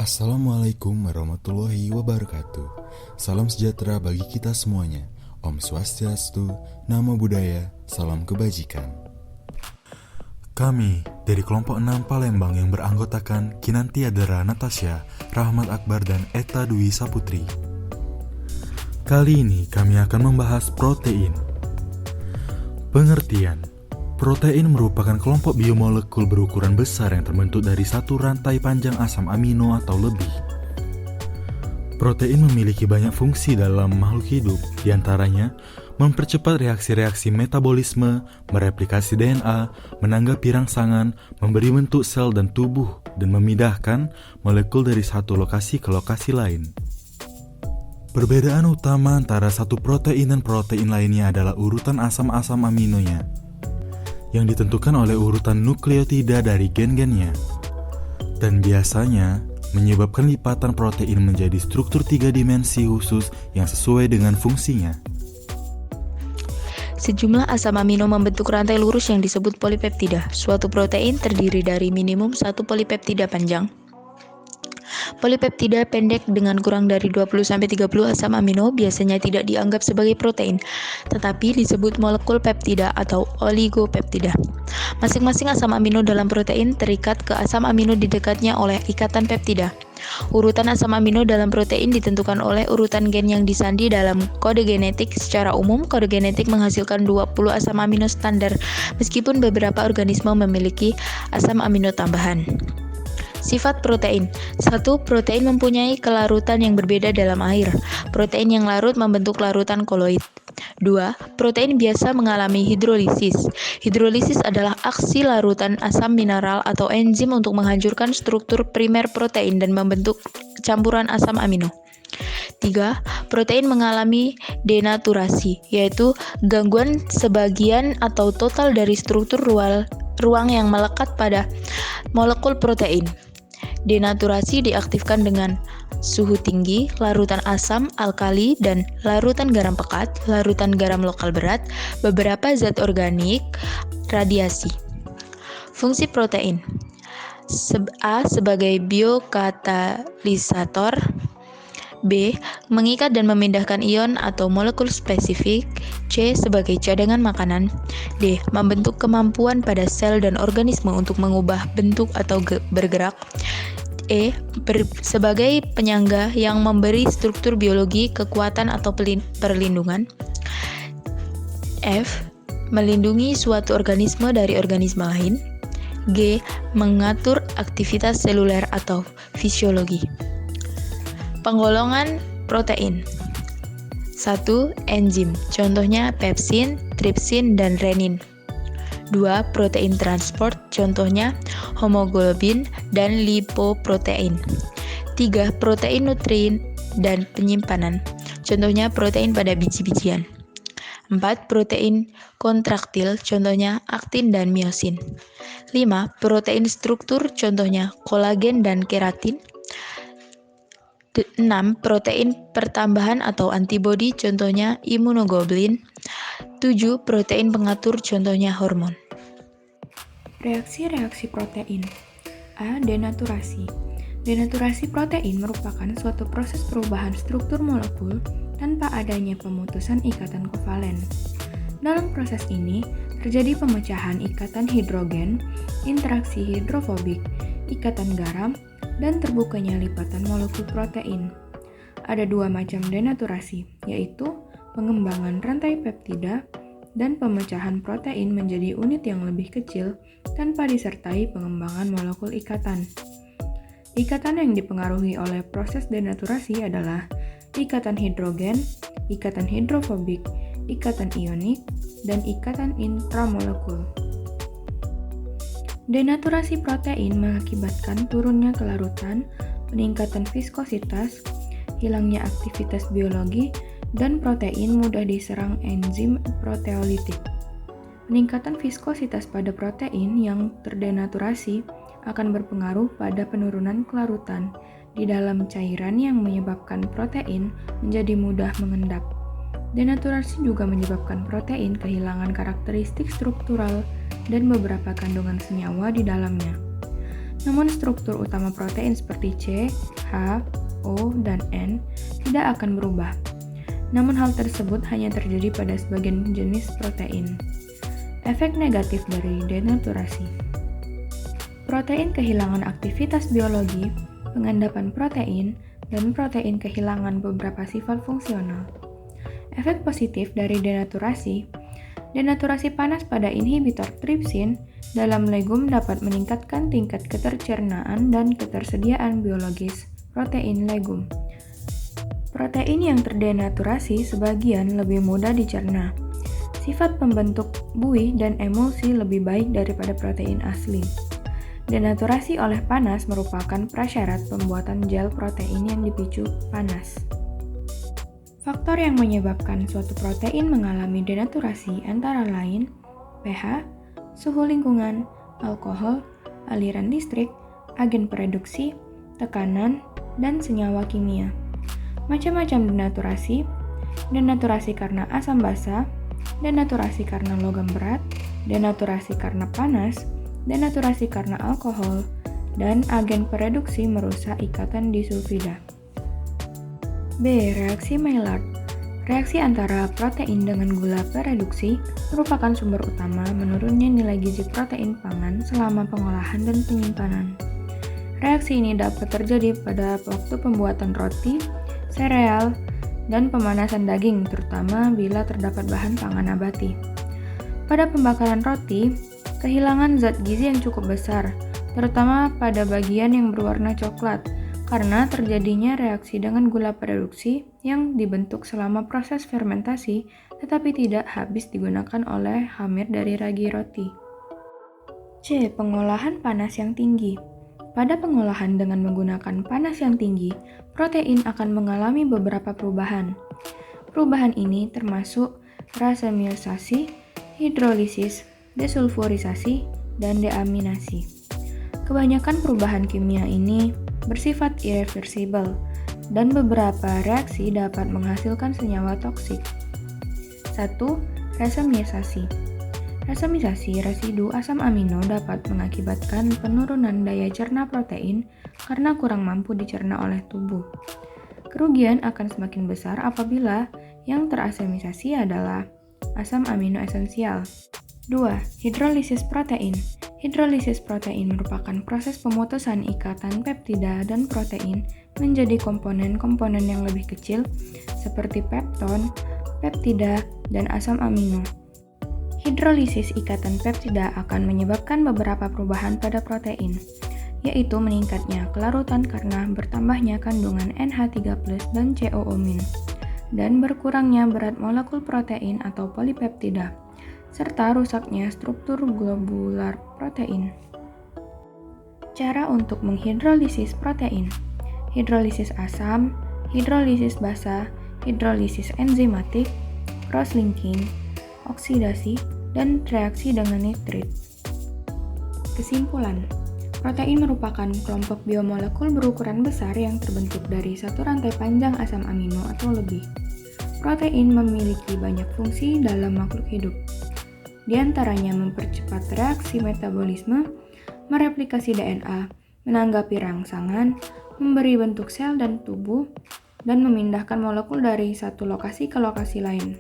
Assalamualaikum warahmatullahi wabarakatuh. Salam sejahtera bagi kita semuanya. Om Swastiastu, Namo Buddhaya, salam kebajikan. Kami dari kelompok 6 Palembang yang beranggotakan Kinanti Adara Natasha, Rahmat Akbar, dan Eta Dwi Saputri. Kali ini kami akan membahas protein. Pengertian: protein merupakan kelompok biomolekul berukuran besar yang terbentuk dari satu rantai panjang asam amino atau lebih. Protein memiliki banyak fungsi dalam makhluk hidup, diantaranya mempercepat reaksi-reaksi metabolisme, mereplikasi DNA, menanggapi rangsangan, memberi bentuk sel dan tubuh, dan memindahkan molekul dari satu lokasi ke lokasi lain. Perbedaan utama antara satu protein dan protein lainnya adalah urutan asam-asam aminonya, yang ditentukan oleh urutan nukleotida dari gen-gennya, dan biasanya menyebabkan lipatan protein menjadi struktur 3 dimensi khusus yang sesuai dengan fungsinya. Sejumlah asam amino membentuk rantai lurus yang disebut polipeptida. Suatu protein terdiri dari minimum satu polipeptida panjang. Polipeptida pendek dengan kurang dari 20-30 asam amino biasanya tidak dianggap sebagai protein, tetapi disebut molekul peptida atau oligopeptida. Masing-masing asam amino dalam protein terikat ke asam amino di dekatnya oleh ikatan peptida. Urutan asam amino dalam protein ditentukan oleh urutan gen yang disandi dalam kode genetik. Secara umum, kode genetik menghasilkan 20 asam amino standar, meskipun beberapa organisme memiliki asam amino tambahan. Sifat protein. 1. Protein mempunyai kelarutan yang berbeda dalam air. Protein yang larut membentuk larutan koloid. 2. Protein biasa mengalami hidrolisis. Hidrolisis adalah aksi larutan asam mineral atau enzim untuk menghancurkan struktur primer protein dan membentuk campuran asam amino. 3. Protein mengalami denaturasi, yaitu gangguan sebagian atau total dari struktur ruang yang melekat pada molekul protein. Denaturasi diaktifkan dengan suhu tinggi, larutan asam, alkali, dan larutan garam pekat, larutan garam lokal berat, beberapa zat organik, radiasi. Fungsi protein: A. Sebagai biokatalisator. B. Mengikat dan memindahkan ion atau molekul spesifik. C. Sebagai cadangan makanan. D. Membentuk kemampuan pada sel dan organisme untuk mengubah bentuk atau bergerak. E. Sebagai penyangga yang memberi struktur biologi, kekuatan atau perlindungan. F. Melindungi suatu organisme dari organisme lain. G. Mengatur aktivitas seluler atau fisiologi. Penggolongan protein. 1. Enzim, contohnya pepsin, tripsin, dan renin. 2. Protein transport, contohnya hemoglobin dan lipoprotein. 3. Protein nutrien dan penyimpanan, contohnya protein pada biji-bijian. 4. Protein kontraktil, contohnya aktin dan miosin. 5. Protein struktur, contohnya kolagen dan keratin. 6. Protein pertambahan atau antibodi, contohnya imunoglobulin. 7. Protein pengatur, contohnya hormon. Reaksi-reaksi protein. A. Denaturasi. Denaturasi protein merupakan suatu proses perubahan struktur molekul tanpa adanya pemutusan ikatan kovalen. Dalam proses ini, terjadi pemecahan ikatan hidrogen, interaksi hidrofobik, ikatan garam, dan terbukanya lipatan molekul protein. Ada 2 macam denaturasi, yaitu pengembangan rantai peptida dan pemecahan protein menjadi unit yang lebih kecil tanpa disertai pengembangan molekul ikatan. Ikatan yang dipengaruhi oleh proses denaturasi adalah ikatan hidrogen, ikatan hidrofobik, ikatan ionik, dan ikatan intramolekul. Denaturasi protein mengakibatkan turunnya kelarutan, peningkatan viskositas, hilangnya aktivitas biologi, dan protein mudah diserang enzim proteolitik. Peningkatan viskositas pada protein yang terdenaturasi akan berpengaruh pada penurunan kelarutan di dalam cairan yang menyebabkan protein menjadi mudah mengendap. Denaturasi juga menyebabkan protein kehilangan karakteristik struktural dan beberapa kandungan senyawa di dalamnya. Namun struktur utama protein seperti C, H, O, dan N tidak akan berubah. Namun hal tersebut hanya terjadi pada sebagian jenis protein. Efek negatif dari denaturasi. Protein kehilangan aktivitas biologi, pengendapan protein, dan protein kehilangan beberapa sifat fungsional. Efek positif dari denaturasi. Denaturasi panas pada inhibitor tripsin dalam legum dapat meningkatkan tingkat ketercernaan dan ketersediaan biologis protein legum. Protein yang terdenaturasi sebagian lebih mudah dicerna. Sifat pembentuk buih dan emulsi lebih baik daripada protein asli. Denaturasi oleh panas merupakan prasyarat pembuatan gel protein yang dipicu panas. Faktor yang menyebabkan suatu protein mengalami denaturasi antara lain pH, suhu lingkungan, alkohol, aliran listrik, agen pereduksi, tekanan, dan senyawa kimia. Macam-macam denaturasi, denaturasi karena asam basa, denaturasi karena logam berat, denaturasi karena panas, denaturasi karena alkohol, dan agen pereduksi merusak ikatan disulfida. B. Reaksi Maillard. Reaksi antara protein dengan gula pereduksi merupakan sumber utama menurunnya nilai gizi protein pangan selama pengolahan dan penyimpanan. Reaksi ini dapat terjadi pada waktu pembuatan roti, sereal, dan pemanasan daging, terutama bila terdapat bahan pangan nabati. Pada pembakaran roti, kehilangan zat gizi yang cukup besar, terutama pada bagian yang berwarna coklat, karena terjadinya reaksi dengan gula pereduksi yang dibentuk selama proses fermentasi, tetapi tidak habis digunakan oleh hamir dari ragi roti. C. Pengolahan panas yang tinggi. Pada pengolahan dengan menggunakan panas yang tinggi, protein akan mengalami beberapa perubahan. Perubahan ini termasuk racemilsasi, hidrolisis, desulfurisasi, dan deaminasi. Kebanyakan perubahan kimia ini bersifat irreversibel, dan beberapa reaksi dapat menghasilkan senyawa toksik. 1. Racemilsasi. Racemilsasi residu asam amino dapat mengakibatkan penurunan daya cerna protein karena kurang mampu dicerna oleh tubuh. Kerugian akan semakin besar apabila yang terasemilisasi adalah asam amino esensial. 2. Hidrolisis protein. Hidrolisis protein merupakan proses pemutusan ikatan peptida dan protein menjadi komponen-komponen yang lebih kecil seperti pepton, peptida, dan asam amino. Hidrolisis ikatan peptida akan menyebabkan beberapa perubahan pada protein, yaitu meningkatnya kelarutan karena bertambahnya kandungan NH3+ dan COO-, dan berkurangnya berat molekul protein atau polipeptida, serta rusaknya struktur globular protein. Cara untuk menghidrolisis protein: hidrolisis asam, hidrolisis basa, hidrolisis enzimatik, cross-linking, oksidasi, dan reaksi dengan nitrit. Kesimpulan: protein merupakan kelompok biomolekul berukuran besar yang terbentuk dari satu rantai panjang asam amino atau lebih. Protein memiliki banyak fungsi dalam makhluk hidup. Di antaranya mempercepat reaksi metabolisme, mereplikasi DNA, menanggapi rangsangan, memberi bentuk sel dan tubuh, dan memindahkan molekul dari satu lokasi ke lokasi lain.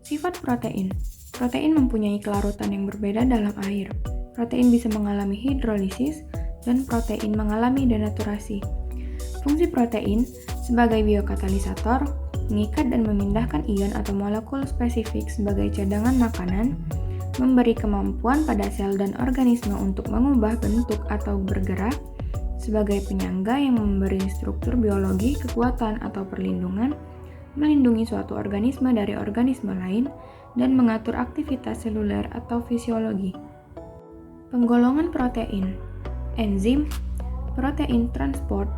Sifat protein. Protein mempunyai kelarutan yang berbeda dalam air. Protein bisa mengalami hidrolisis, dan protein mengalami denaturasi. Fungsi protein sebagai biokatalisator, mengikat dan memindahkan ion atau molekul spesifik sebagai cadangan makanan, memberi kemampuan pada sel dan organisme untuk mengubah bentuk atau bergerak, sebagai penyangga yang memberi struktur biologi, kekuatan atau perlindungan, melindungi suatu organisme dari organisme lain, dan mengatur aktivitas seluler atau fisiologi. Penggolongan protein, enzim, protein transport,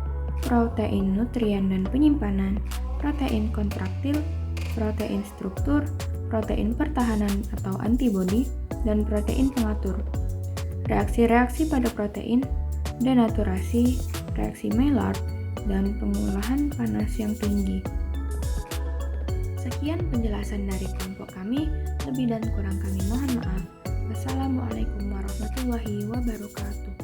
protein nutrien dan penyimpanan, protein kontraktil, protein struktur, protein pertahanan atau antibodi, dan protein pengatur. Reaksi-reaksi pada protein, denaturasi, reaksi Maillard, dan pengolahan panas yang tinggi. Sekian penjelasan dari kelompok kami, lebih dan kurang kami mohon maaf. Wassalamualaikum warahmatullahi wabarakatuh.